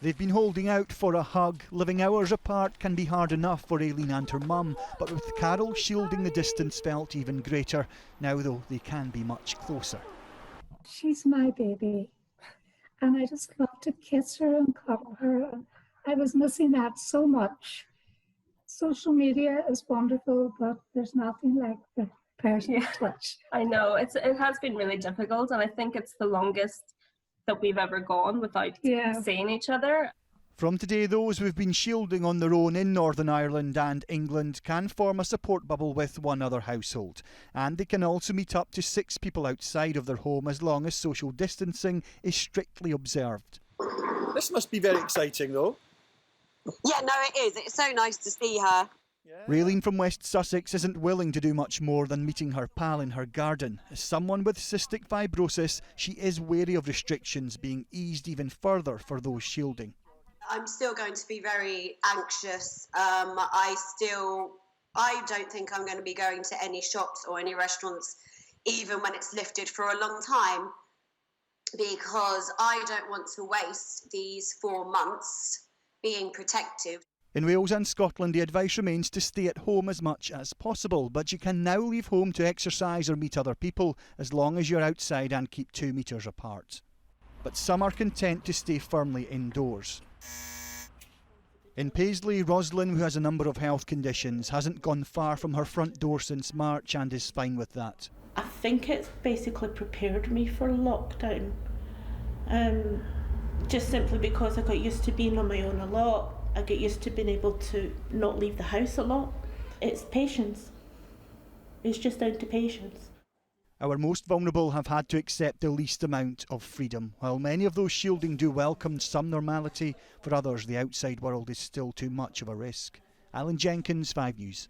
They've been holding out for a hug. Living hours apart can be hard enough for Aileen and her mum, but with Carol shielding the distance felt even greater. Now though, they can be much closer. She's my baby, and I just love to kiss her and cuddle her. I was missing that so much. Social media is wonderful, but there's nothing like the personal touch. I know, it has been really difficult, and I think it's the longest that we've ever gone without seeing each other. From today, those who've been shielding on their own in Northern Ireland and England can form a support bubble with one other household. And they can also meet up to 6 people outside of their home as long as social distancing is strictly observed. This must be very exciting though. Yeah, no, it is. It's so nice to see her. Raylene from West Sussex isn't willing to do much more than meeting her pal in her garden. As someone with cystic fibrosis, she is wary of restrictions being eased even further for those shielding. I'm still going to be very anxious. I don't think I'm going to be going to any shops or any restaurants, even when it's lifted, for a long time, because I don't want to waste these 4 months being protective. In Wales and Scotland, the advice remains to stay at home as much as possible, but you can now leave home to exercise or meet other people as long as you're outside and keep 2 metres apart. But some are content to stay firmly indoors. In Paisley, Roslyn, who has a number of health conditions, hasn't gone far from her front door since March and is fine with that. I think it's basically prepared me for lockdown. Just simply because I got used to being on my own a lot. I get used to being able to not leave the house a lot. It's patience. It's just down to patience. Our most vulnerable have had to accept the least amount of freedom. While many of those shielding do welcome some normality, for others the outside world is still too much of a risk. Alan Jenkins, 5 News.